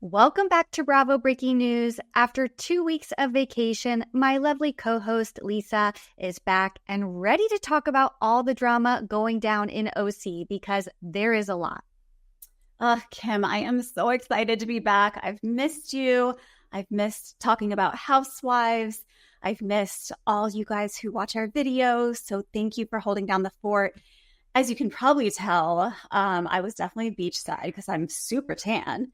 Welcome back to Bravo Breaking News. After 2 weeks of vacation, my lovely co-host Lisa is back and ready to talk about all the drama going down in OC because there is a lot. Kim, I am so excited to be back. I've missed you. I've missed talking about Housewives. I've missed all you guys who watch our videos. So thank you for holding down the fort. As you can probably tell, I was definitely beachside because I'm super tan.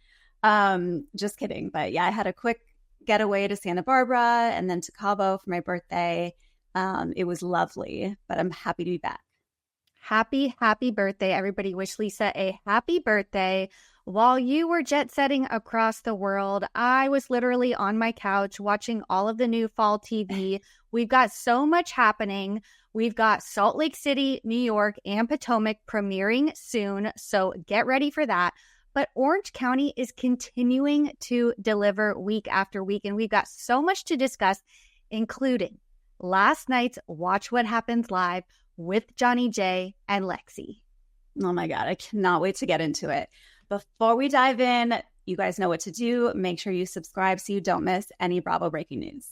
Just kidding. But yeah, I had a quick getaway to Santa Barbara and then to Cabo for my birthday. It was lovely, but I'm happy to be back. Happy birthday. Everybody wish Lisa a happy birthday. While you were jet setting across the world, I was literally on my couch watching all of the new fall TV. We've got so much happening. We've got Salt Lake City, New York, and Potomac premiering soon, so get ready for that. But Orange County is continuing to deliver week after week, and we've got so much to discuss, including last night's Watch What Happens Live with Johnny J and Lexi. Oh my God, I cannot wait to get into it. Before we dive in, you guys know what to do. Make sure you subscribe so you don't miss any Bravo breaking news.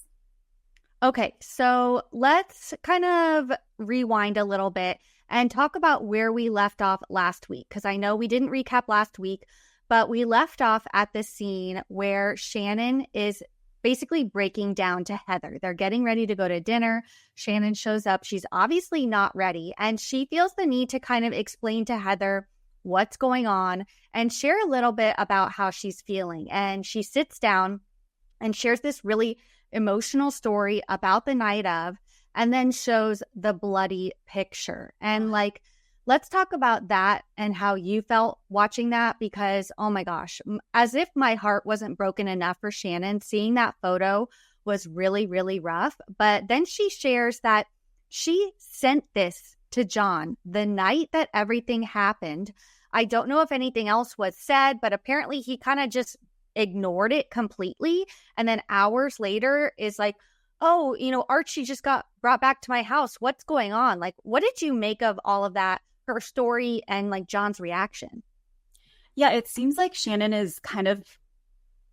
Okay, so let's kind of rewind a little bit and talk about where we left off last week, because I know we didn't recap last week, but we left off at the scene where Shannon is basically breaking down to Heather. They're getting ready to go to dinner. Shannon shows up. She's obviously not ready, and she feels the need to kind of explain to Heather what's going on and share a little bit about how she's feeling. And she sits down and shares this really emotional story about the night of, and then shows the bloody picture. And let's talk about that and how you felt watching that, because, oh my gosh, as if my heart wasn't broken enough for Shannon, seeing that photo was really, really rough. But then she shares that she sent this to John the night that everything happened. I don't know if anything else was said, but apparently he kind of just ignored it completely. And then hours later is like, oh, Archie just got brought back to my house. What's going on? Like, what did you make of all of that, her story, and like John's reaction? Yeah, it seems like Shannon is kind of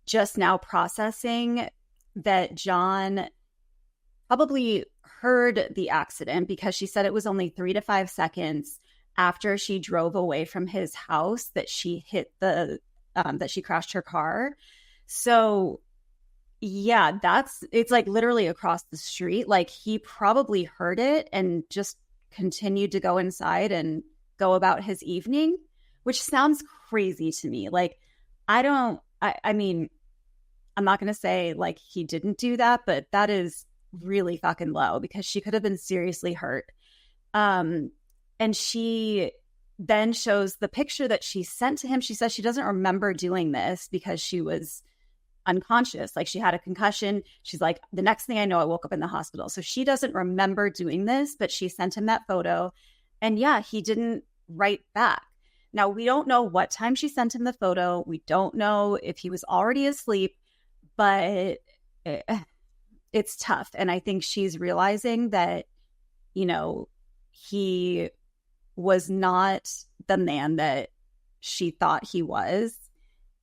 just now processing that John probably heard the accident, because she said it was only 3 to 5 seconds after she drove away from his house that she hit that she crashed her car. So yeah, it's like literally across the street. Like, he probably heard it and just continued to go inside and go about his evening, which sounds crazy to me. Like, I mean, I'm not going to say like he didn't do that, but that is really fucking low, because she could have been seriously hurt. And she then shows the picture that she sent to him. She says she doesn't remember doing this because she was unconscious. Like, she had a concussion. She's like, the next thing I know, I woke up in the hospital. So she doesn't remember doing this, but she sent him that photo. And yeah, he didn't write back. Now, we don't know what time she sent him the photo. We don't know if he was already asleep, but it's tough. And I think she's realizing that, he was not the man that she thought he was.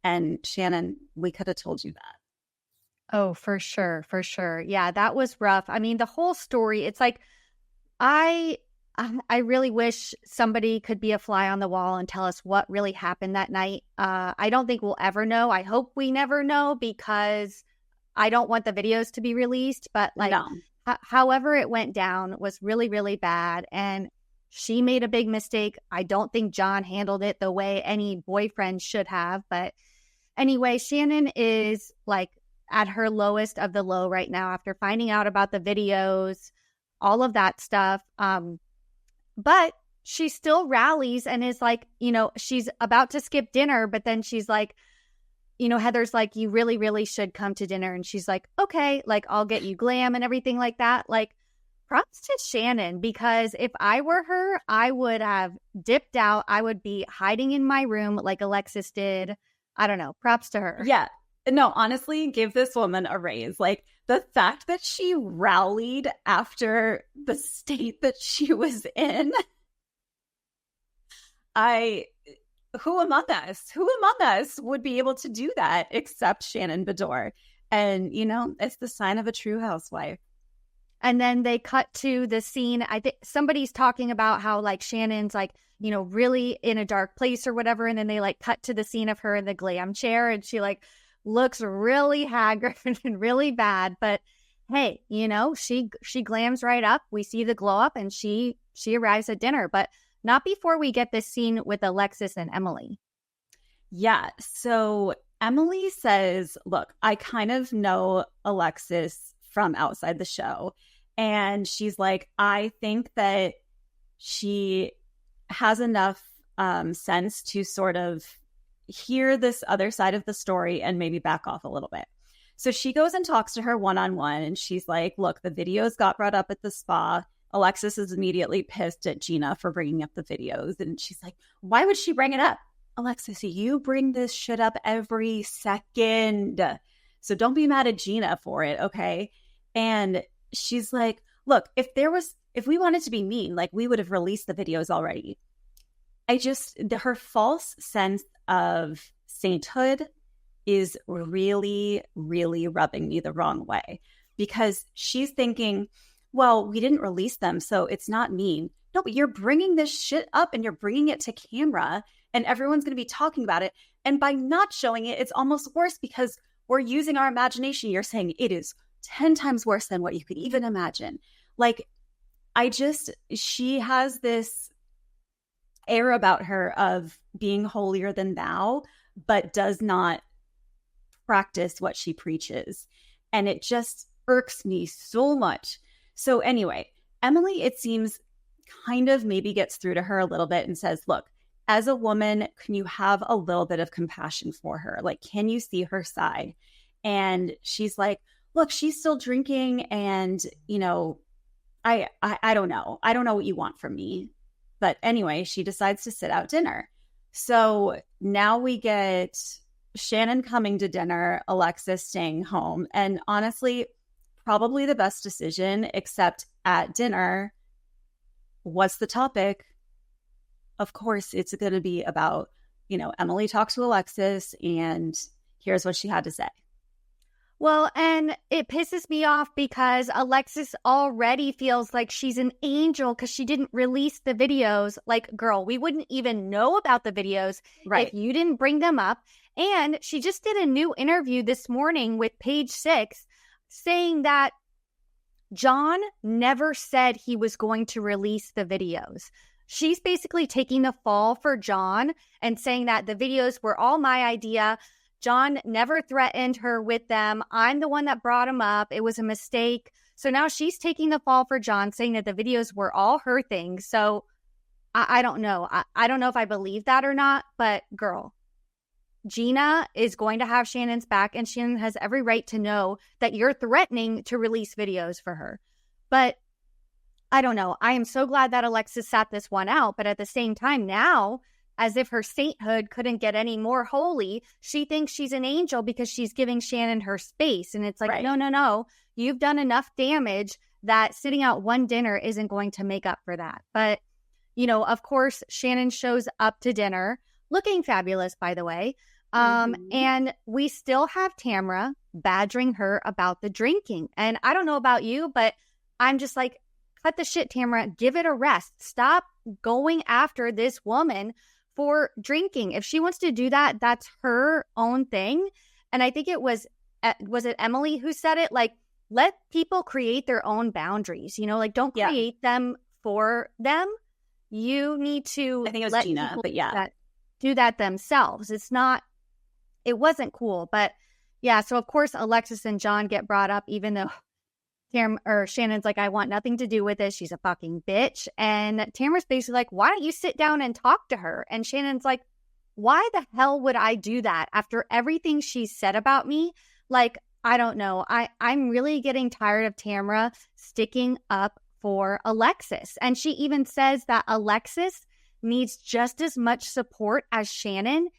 And Shannon, we could have told you that. Oh, for sure. For sure. Yeah, that was rough. I mean, the whole story, it's like, I really wish somebody could be a fly on the wall and tell us what really happened that night. I don't think we'll ever know. I hope we never know, because I don't want the videos to be released. But No. However it went down was really, really bad. And she made a big mistake. I don't think John handled it the way any boyfriend should have. But anyway, Shannon is like at her lowest of the low right now after finding out about the videos, all of that stuff. But she still rallies and is like, she's about to skip dinner, but then she's like, Heather's like, you really, really should come to dinner. And she's like, okay, like, I'll get you glam and everything like that. Like, props to Shannon, because if I were her, I would have dipped out. I would be hiding in my room like Alexis did. I don't know. Props to her. Yeah. No, honestly, give this woman a raise. Like, the fact that she rallied after the state that she was in, who among us would be able to do that except Shannon Bedore? And, you know, it's the sign of a true housewife. And then they cut to the scene. I think somebody's talking about how like Shannon's like, you know, really in a dark place or whatever. And then they like cut to the scene of her in the glam chair and she like looks really haggard and really bad. But hey, you know, she glams right up. We see the glow up and she arrives at dinner, but not before we get this scene with Alexis and Emily. Yeah. So Emily says, look, I kind of know Alexis from outside the show. And she's like, I think that she has enough sense to sort of hear this other side of the story and maybe back off a little bit. So she goes and talks to her one-on-one and she's like, look, the videos got brought up at the spa. Alexis is immediately pissed at Gina for bringing up the videos. And she's like, why would she bring it up? Alexis, you bring this shit up every second. So don't be mad at Gina for it, okay? And she's like, look, if we wanted to be mean, like we would have released the videos already. Her false sense of sainthood is really, really rubbing me the wrong way because she's thinking, well, we didn't release them, so it's not mean. No, but you're bringing this shit up and you're bringing it to camera and everyone's going to be talking about it. And by not showing it, it's almost worse because we're using our imagination. You're saying it is 10 times worse than what you could even imagine. Like, she has this air about her of being holier than thou, but does not practice what she preaches. And it just irks me so much. So anyway, Emily, it seems, kind of maybe gets through to her a little bit and says, look, as a woman, can you have a little bit of compassion for her? Like, can you see her side? And she's like, look, she's still drinking and, you know, I don't know. I don't know what you want from me. But anyway, she decides to sit out dinner. So now we get Shannon coming to dinner, Alexis staying home. And honestly, probably the best decision, except at dinner, what's the topic? Of course, it's going to be about, you know, Emily talks to Alexis and here's what she had to say. Well, and it pisses me off because Alexis already feels like she's an angel because she didn't release the videos. Like, girl, we wouldn't even know about the videos if you didn't bring them up. And she just did a new interview this morning with Page Six saying that John never said he was going to release the videos. She's basically taking the fall for John and saying that the videos were all my idea. John never threatened her with them. I'm the one that brought them up. It was a mistake. So now she's taking the fall for John, saying that the videos were all her thing. So I don't know. I don't know if I believe that or not, but girl, Gina is going to have Shannon's back and Shannon has every right to know that you're threatening to release videos for her. But I don't know. I am so glad that Alexis sat this one out. But at the same time now, as if her sainthood couldn't get any more holy, she thinks she's an angel because she's giving Shannon her space. And it's like, no. You've done enough damage that sitting out one dinner isn't going to make up for that. But, you know, of course, Shannon shows up to dinner looking fabulous, by the way. And we still have Tamra badgering her about the drinking. And I don't know about you, but I'm just like, cut the shit, Tamra. Give it a rest. Stop going after this woman for drinking. If she wants to do that, that's her own thing. And I think it was it Emily who said it? Like, let people create their own boundaries, you know, like don't create them for them. You need to I think it was Gina, but do that themselves. It wasn't cool. But yeah, so of course Alexis and John get brought up, even though Shannon's like, I want nothing to do with this. She's a fucking bitch. And Tamara's basically like, why don't you sit down and talk to her? And Shannon's like, why the hell would I do that after everything she said about me? Like, I don't know. I'm really getting tired of Tamara sticking up for Alexis. And she even says that Alexis needs just as much support as Shannon.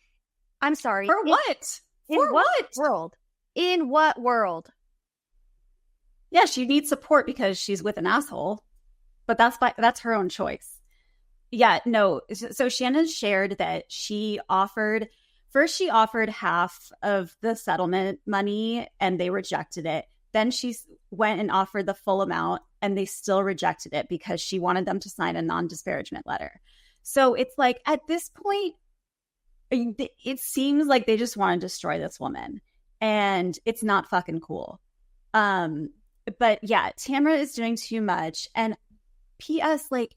I'm sorry. For what? In what world? In what world? Yeah, she needs support because she's with an asshole, but that's her own choice. Yeah, no. So Shannon shared that she offered half of the settlement money and they rejected it. Then she went and offered the full amount and they still rejected it because she wanted them to sign a non-disparagement letter. So it's like at this point, it seems like they just want to destroy this woman and it's not fucking cool. But yeah, Tamra is doing too much. And P.S. like,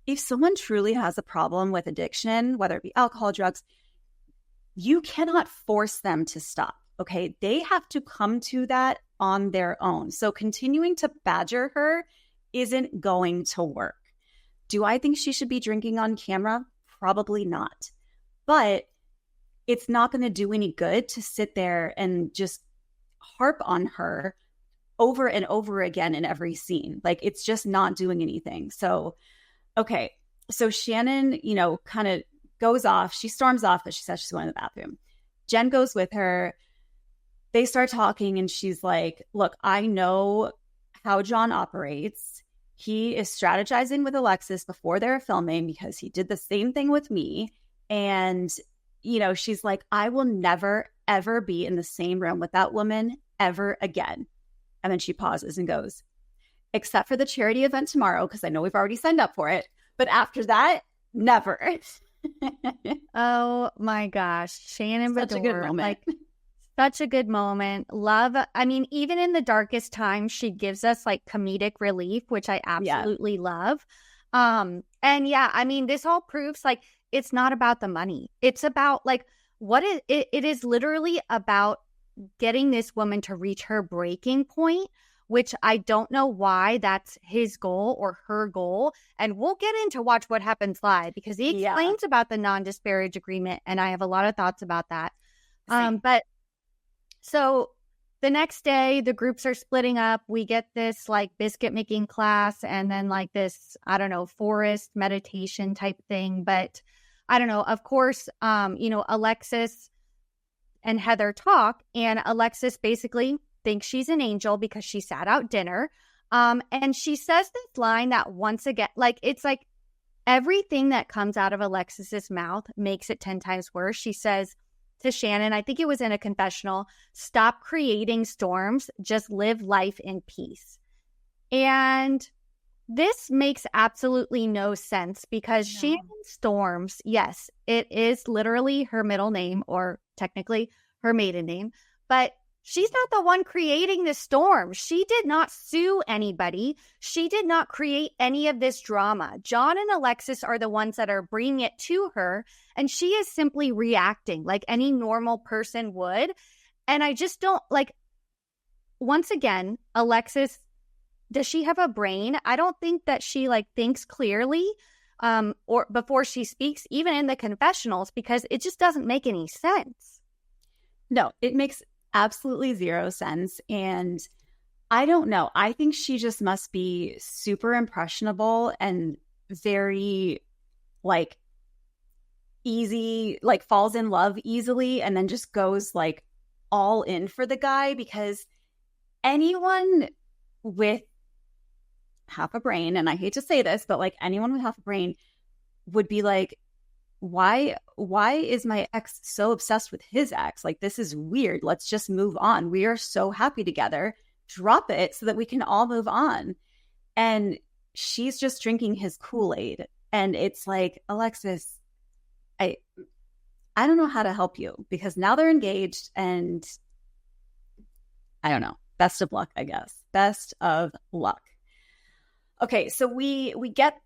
if someone truly has a problem with addiction, whether it be alcohol, drugs, you cannot force them to stop. Okay. They have to come to that on their own. So continuing to badger her isn't going to work. Do I think she should be drinking on camera? Probably not. But it's not going to do any good to sit there and just harp on her over and over again in every scene. Like, it's just not doing anything. So, okay. So Shannon, kind of goes off. She storms off, but she says she's going to the bathroom. Jen goes with her. They start talking and she's like, look, I know how John operates. He is strategizing with Alexis before they're filming because he did the same thing with me. And, she's like, I will never, ever be in the same room with that woman ever again. And then she pauses and goes, except for the charity event tomorrow, because I know we've already signed up for it. But after that, never. Oh my gosh. Shannon Such a good Bedore, moment. like such a good moment. Love. I mean, even in the darkest times, she gives us like comedic relief, which I absolutely love. And yeah, I mean, this all proves like it's not about the money. It's about like it is literally about getting this woman to reach her breaking point, which I don't know why that's his goal or her goal. And we'll get into Watch What Happens Live because he explains about the non-disparage agreement. And I have a lot of thoughts about that. But so the next day, the groups are splitting up. We get this like biscuit making class and then like this, I don't know, forest meditation type thing. But I don't know. Of course, Alexis and Heather talk, and Alexis basically thinks she's an angel because she sat out dinner. And she says this line that once again, like, it's like everything that comes out of Alexis's mouth makes it 10 times worse. She says to Shannon, I think it was in a confessional, stop creating storms, just live life in peace. And this makes absolutely no sense because Shannon Storms, yes, it is literally her middle name or technically her maiden name, but she's not the one creating the storm. She did not sue anybody. She did not create any of this drama. John and Alexis are the ones that are bringing it to her, and she is simply reacting like any normal person would. And I just don't like, once again, Alexis, does she have a brain? I don't think that she like thinks clearly or before she speaks, even in the confessionals, because it just doesn't make any sense. No, it makes absolutely zero sense. And I don't know. I think she just must be super impressionable and very like easy, like falls in love easily and then just goes like all in for the guy, because anyone with half a brain, and I hate to say this, but like anyone with half a brain would be like, why is my ex so obsessed with his ex? Like, this is weird. Let's just move on. We are so happy together. Drop it so that we can all move on. And she's just drinking his Kool-Aid. And it's like, Alexis, I don't know how to help you, because now they're engaged and I don't know. Best of luck, I guess. Best of luck. Okay, so we get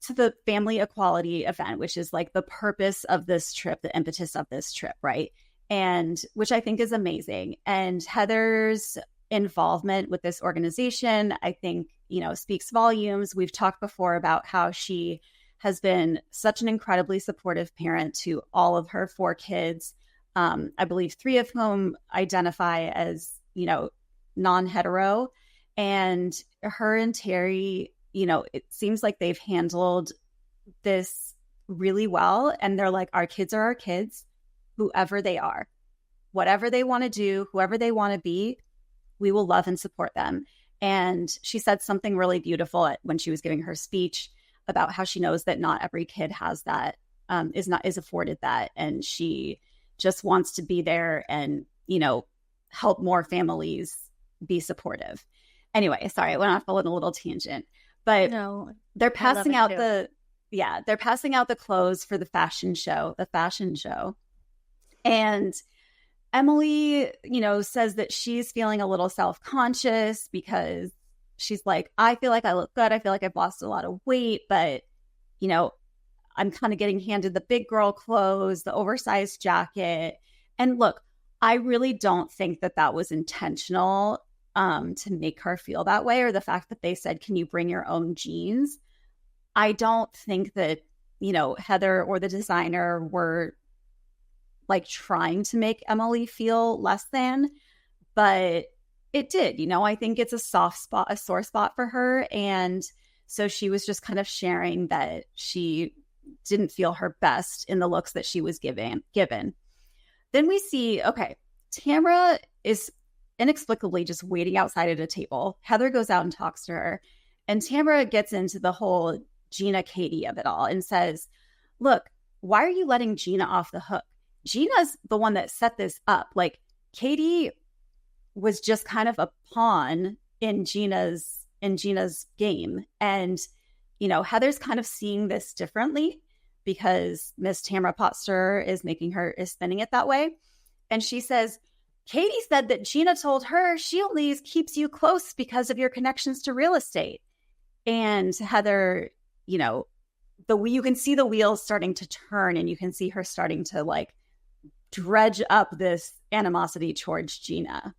to the family equality event, which is like the purpose of this trip, the impetus of this trip, right? And which I think is amazing. And Heather's involvement with this organization, I think, speaks volumes. We've talked before about how she has been such an incredibly supportive parent to all of her 4 kids. I believe 3 of whom identify as, non-hetero. And her and Terry, it seems like they've handled this really well. And they're like, our kids are our kids, whoever they are, whatever they want to do, whoever they want to be, we will love and support them. And she said something really beautiful when she was giving her speech about how she knows that not every kid has that, is afforded that. And she just wants to be there and, help more families be supportive. Anyway, sorry, I went off on a little tangent, but No, they're passing out too. they're passing out the clothes for the fashion show. And Emily, says that she's feeling a little self-conscious because she's like, I feel like I look good. I feel like I've lost a lot of weight, but, I'm kind of getting handed the big girl clothes, the oversized jacket. And look, I really don't think that was intentional to make her feel that way, or the fact that they said, can you bring your own jeans? I don't think that, Heather or the designer were like trying to make Emily feel less than, but it did, I think it's a sore spot for her. And so she was just kind of sharing that she didn't feel her best in the looks that she was given. Then we see, okay, Tamra is inexplicably just waiting outside at a table. Heather goes out and talks to her, and Tamra gets into the whole Gina Katie of it all and says, look, why are you letting Gina off the hook? Gina's the one that set this up. Like, Katie was just kind of a pawn in Gina's game. And, Heather's kind of seeing this differently because Miss Tamra Potster is spinning it that way. And she says, Katie said that Gina told her she only keeps you close because of your connections to real estate. And Heather, you can see the wheels starting to turn, and you can see her starting to like dredge up this animosity towards Gina.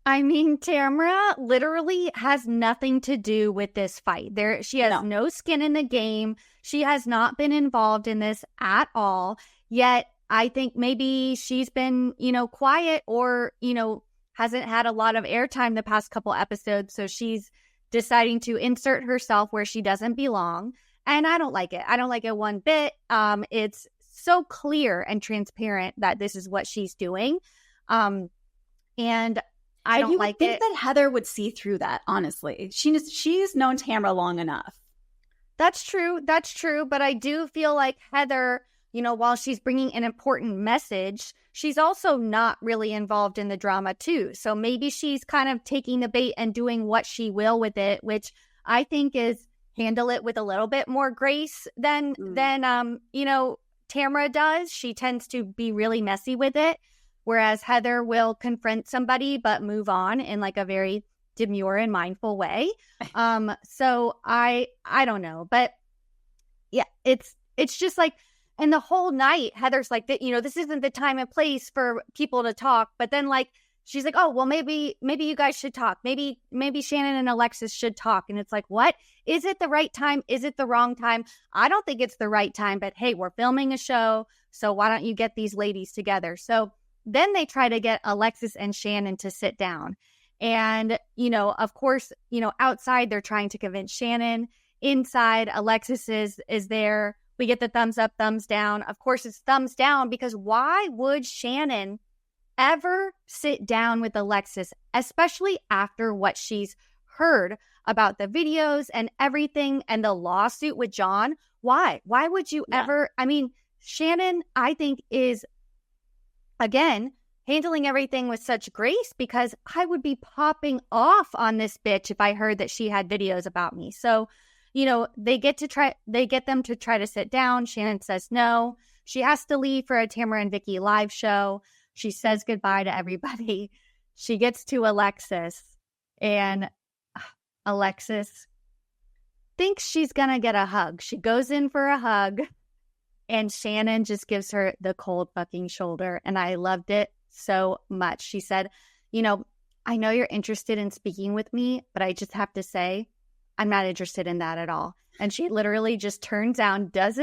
I mean, Tamra literally has nothing to do with this fight. She has no skin in the game. She has not been involved in this at all. Yet, I think maybe she's been, quiet or, hasn't had a lot of airtime the past couple episodes. So she's deciding to insert herself where she doesn't belong. And I don't like it. I don't like it one bit. It's so clear and transparent that this is what she's doing. And I don't like it. I think that Heather would see through that, honestly. She's known Tamra long enough. That's true. But I do feel like Heather, while she's bringing an important message, she's also not really involved in the drama too. So maybe she's kind of taking the bait and doing what she will with it, which I think is handle it with a little bit more grace than Tamra does. She tends to be really messy with it. Whereas Heather will confront somebody but move on in like a very demure and mindful way. So I don't know, but yeah, it's just like, and the whole night Heather's like that, this isn't the time and place for people to talk. But then like she's like, oh well, maybe you guys should talk. Maybe Shannon and Alexis should talk. And it's like, what? Is it the right time? Is it the wrong time? I don't think it's the right time. But hey, we're filming a show, so why don't you get these ladies together? So then they try to get Alexis and Shannon to sit down. And, of course, outside they're trying to convince Shannon. Inside, Alexis is there. We get the thumbs up, thumbs down. Of course, it's thumbs down because why would Shannon ever sit down with Alexis, especially after what she's heard about the videos and everything and the lawsuit with John? Why? Why would you ever? I mean, Shannon, I think, is again, handling everything with such grace because I would be popping off on this bitch if I heard that she had videos about me. So, they get them to try to sit down. Shannon says no. She has to leave for a Tamara and Vicky live show. She says goodbye to everybody. She gets to Alexis, and Alexis thinks she's going to get a hug. She goes in for a hug. And Shannon just gives her the cold fucking shoulder. And I loved it so much. She said, I know you're interested in speaking with me, but I just have to say, I'm not interested in that at all. And she literally just turns around, does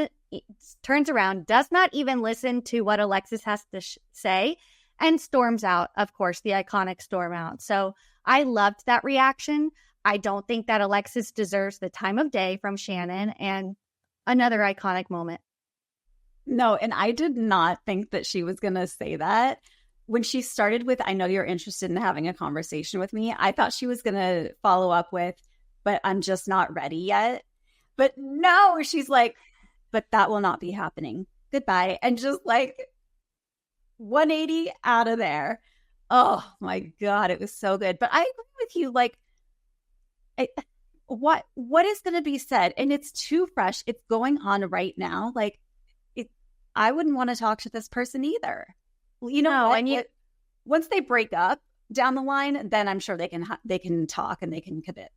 not even listen to what Alexis has to say, and storms out, of course, the iconic storm out. So I loved that reaction. I don't think that Alexis deserves the time of day from Shannon, and another iconic moment. No, and I did not think that she was going to say that. When she started with, I know you're interested in having a conversation with me, I thought she was going to follow up with, but I'm just not ready yet. But no, she's like, but that will not be happening. Goodbye. And just like 180 out of there. Oh my God, it was so good. But I agree with you. Like, what is going to be said? And it's too fresh. It's going on right now. Like, I wouldn't want to talk to this person either. You know, No, and once they break up down the line, then I'm sure they can talk and they can convince.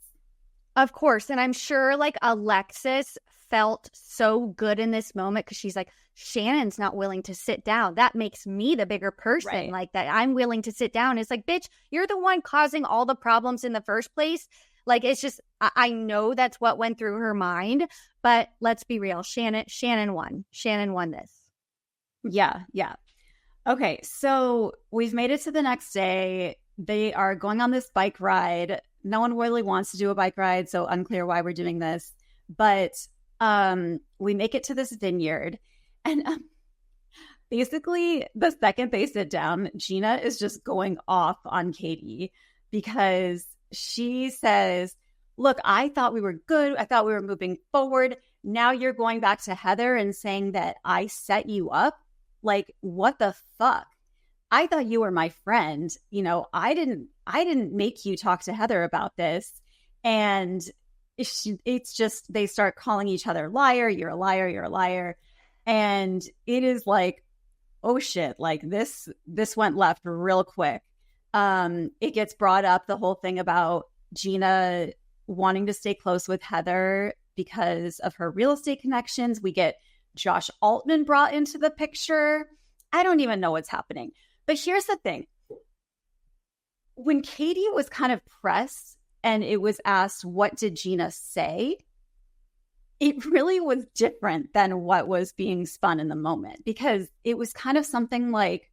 of course. And I'm sure like Alexis felt so good in this moment because she's like, Shannon's not willing to sit down. That makes me the bigger person. Right. Like that I'm willing to sit down. It's like, bitch, you're the one causing all the problems in the first place. Like, it's just, I know that's what went through her mind, but let's be real. Shannon won. Shannon won this. Yeah. Okay, so we've made it to the next day. They are going on this bike ride. No one really wants to do a bike ride, so unclear why we're doing this. But we make it to this vineyard. And basically, the second they sit down, Gina is just going off on Katie because she says, look, I thought we were good. I thought we were moving forward. Now you're going back to Heather and saying that I set you up. Like, what the fuck? I thought you were my friend. You know, I didn't make you talk to Heather about this. And it's just, they start calling each other liar. You're a liar. You're a liar. And it is like, oh shit, like this went left real quick. It gets brought up, the whole thing about Gina wanting to stay close with Heather because of her real estate connections. We get Josh Altman brought into the picture. I don't even know what's happening. But here's the thing. When Katie was kind of pressed and it was asked, what did Gina say? It really was different than what was being spun in the moment, because it was kind of something like,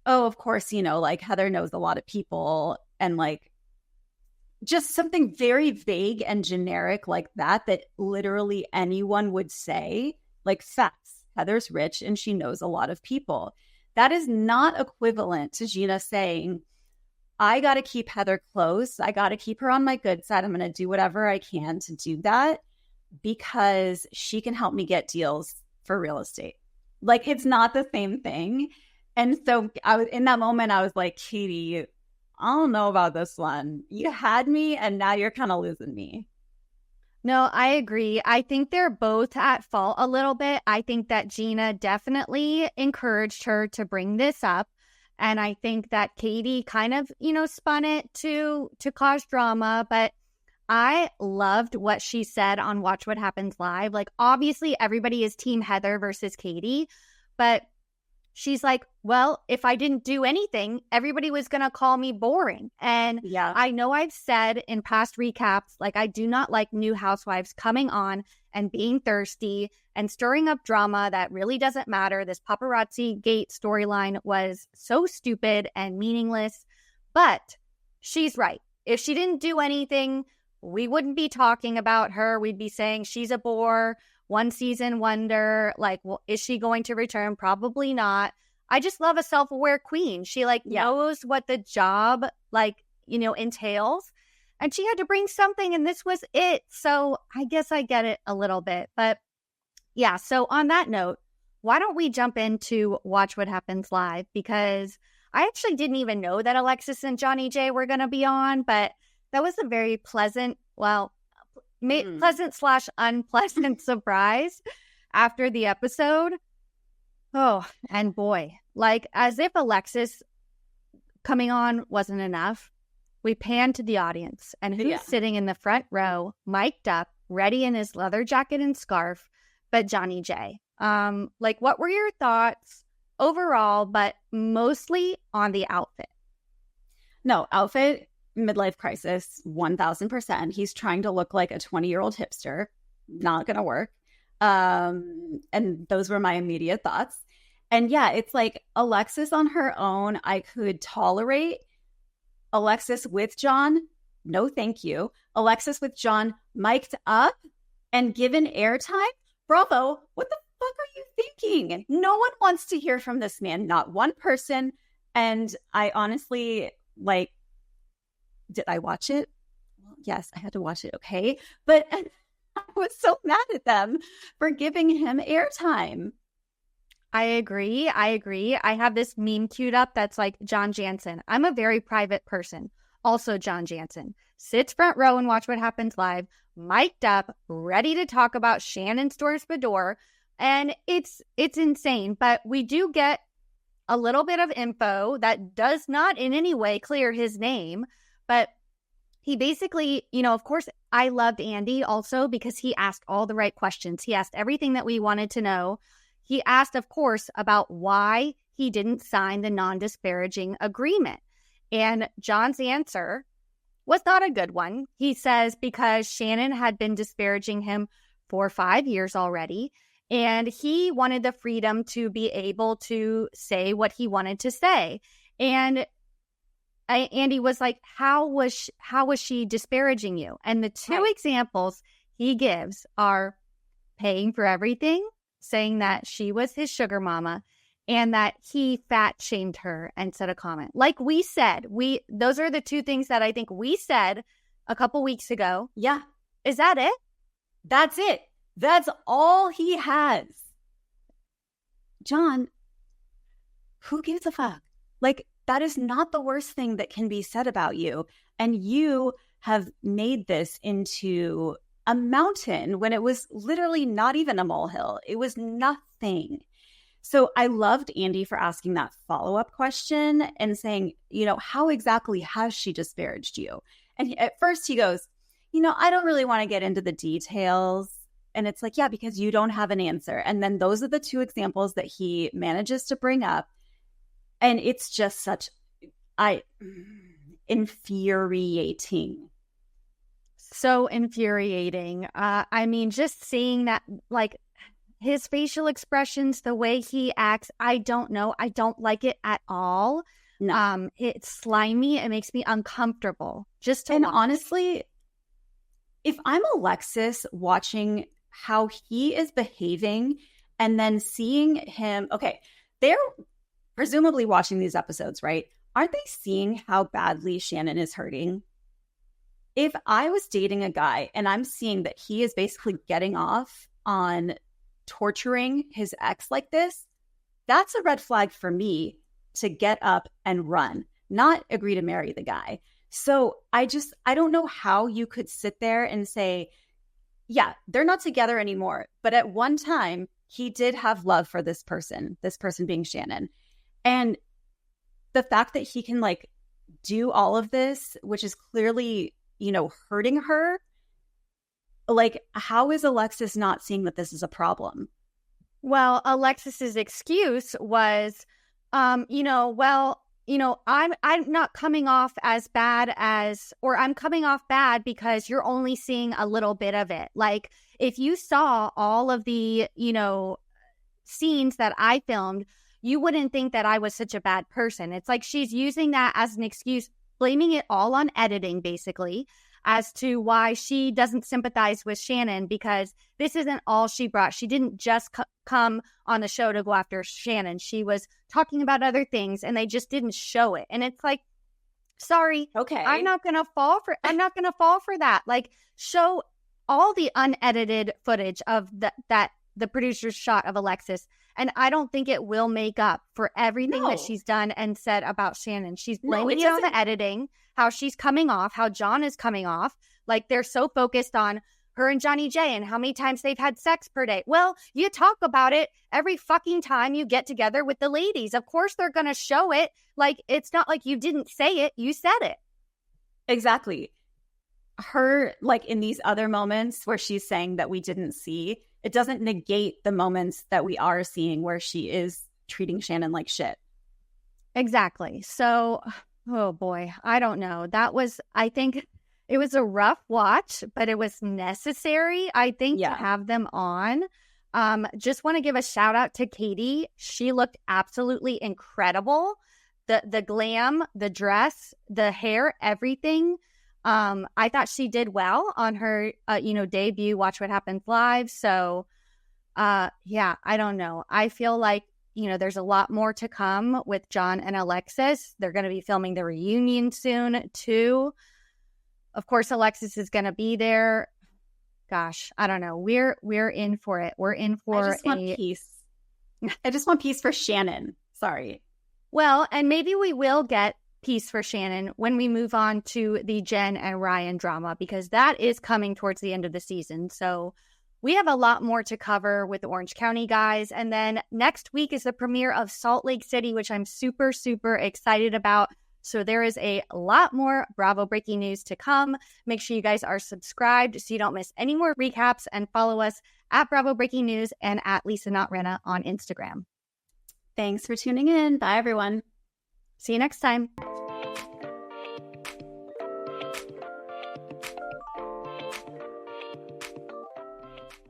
oh, of course, you know, like Heather knows a lot of people, and like just something very vague and generic like that literally anyone would say. Like, facts. Heather's rich and she knows a lot of people. That is not equivalent to Gina saying, I got to keep Heather close. I got to keep her on my good side. I'm going to do whatever I can to do that because she can help me get deals for real estate. Like, it's not the same thing. And so I was in that moment, I was like, Katie, I don't know about this one. You had me and now you're kind of losing me. No, I agree. I think they're both at fault a little bit. I think that Gina definitely encouraged her to bring this up. And I think that Katie kind of, you know, spun it to cause drama. But I loved what she said on Watch What Happens Live. Like, obviously, everybody is Team Heather versus Katie. But she's like, well, if I didn't do anything, everybody was going to call me boring. And yeah, I know I've said in past recaps, like, I do not like new housewives coming on and being thirsty and stirring up drama that really doesn't matter. This paparazzi gate storyline was so stupid and meaningless. But she's right. If she didn't do anything, we wouldn't be talking about her. We'd be saying she's a bore, one season wonder. Like, well, is she going to return? Probably not. I just love a self-aware queen. She knows what the job entails, and she had to bring something, and this was it. So I guess I get it a little bit, but yeah. So on that note, why don't we jump into Watch What Happens Live? Because I actually didn't even know that Alexis and Johnny J were going to be on, but that was a very pleasant, pleasant/unpleasant surprise after the episode. Oh, and boy, like, as if Alexis coming on wasn't enough, we pan to the audience, and who's sitting in the front row, mic'd up, ready in his leather jacket and scarf, but Johnny J. What were your thoughts overall, but mostly on the outfit? No, outfit, midlife crisis, 1000%. He's trying to look like a 20-year-old hipster. Not going to work. And those were my immediate thoughts. And yeah, it's like Alexis on her own, I could tolerate. Alexis with John, no thank you. Alexis with John mic'd up and given airtime, bravo. What the fuck are you thinking? No one wants to hear from this man, not one person. And I honestly, did I watch it? Well, yes, I had to watch it, okay? But I was so mad at them for giving him airtime. I agree. I have this meme queued up that's like John Jansen. I'm a very private person. Also John Jansen. Sits front row and watch what happens live, mic'd up, ready to talk about Shannon Stores Bador. And it's insane. But we do get a little bit of info that does not in any way clear his name. But he basically, of course, I loved Andy also because he asked all the right questions. He asked everything that we wanted to know. He asked, of course, about why he didn't sign the non-disparaging agreement. And John's answer was not a good one. He says because Shannon had been disparaging him for 5 years already, and he wanted the freedom to be able to say what he wanted to say. And Andy was like, how was she disparaging you? And the two examples he gives are paying for everything, saying that she was his sugar mama, and that he fat shamed her and said a comment. Like we said, those are the two things that I think we said a couple weeks ago. Yeah. Is that it? That's it. That's all he has. John, who gives a fuck? Like, that is not the worst thing that can be said about you. And you have made this into a mountain when it was literally not even a molehill. It was nothing. So I loved Andy for asking that follow-up question and saying, how exactly has she disparaged you? And at first he goes, I don't really want to get into the details. And it's like, yeah, because you don't have an answer. And then those are the two examples that he manages to bring up. And it's just infuriating. So infuriating. I mean, just seeing that, like, his facial expressions, the way he acts, I don't know. I don't like it at all. No. It's slimy. It makes me uncomfortable just to watch. Honestly, if I'm Alexis watching how he is behaving and then seeing him, okay, they're presumably watching these episodes, right? Aren't they seeing how badly Shannon is hurting? If I was dating a guy and I'm seeing that he is basically getting off on torturing his ex like this, that's a red flag for me to get up and run, not agree to marry the guy. So I don't know how you could sit there and say, yeah, they're not together anymore. But at one time, he did have love for this person being Shannon. And the fact that he can do all of this, which is clearly, hurting her, how is Alexis not seeing that this is a problem? Well, Alexis's excuse was, I'm not coming off as bad or I'm coming off bad because you're only seeing a little bit of it. Like, if you saw all of the, scenes that I filmed, you wouldn't think that I was such a bad person. It's like she's using that as an excuse, blaming it all on editing, basically, as to why she doesn't sympathize with Shannon, because this isn't all she brought. She didn't just come on the show to go after Shannon. She was talking about other things, and they just didn't show it. And it's like, sorry, okay, I'm not gonna fall for that. Like, show all the unedited footage of that the producer's shot of Alexis. And I don't think it will make up for everything that she's done and said about Shannon. She's blaming it on the editing, how she's coming off, how John is coming off. Like, they're so focused on her and Johnny J and how many times they've had sex per day. Well, you talk about it every fucking time you get together with the ladies. Of course they're going to show it. Like, it's not like you didn't say it. You said it. Exactly. Her, in these other moments where she's saying that we didn't see, it doesn't negate the moments that we are seeing where she is treating Shannon like shit. Exactly. So, oh boy, I don't know. I think it was a rough watch, but it was necessary, I think, to have them on. Just want to give a shout out to Katie. She looked absolutely incredible. The glam, the dress, the hair, everything. I thought she did well on her, debut, Watch What Happens Live. So, I don't know. I feel like, there's a lot more to come with John and Alexis. They're going to be filming the reunion soon, too. Of course, Alexis is going to be there. gosh, I don't know. We're in for it. We're in for I just want peace. I just want peace for Shannon. Sorry. Well, and maybe we will get peace for Shannon when we move on to the Jen and Ryan drama, because that is coming towards the end of the season. So we have a lot more to cover with the Orange County guys. And then next week is the premiere of Salt Lake City, which I'm super, super excited about. So there is a lot more Bravo breaking news to come. Make sure you guys are subscribed so you don't miss any more recaps, and follow us at Bravo Breaking News and at Lisa Not Renna on Instagram. Thanks for tuning in. Bye, everyone. See you next time.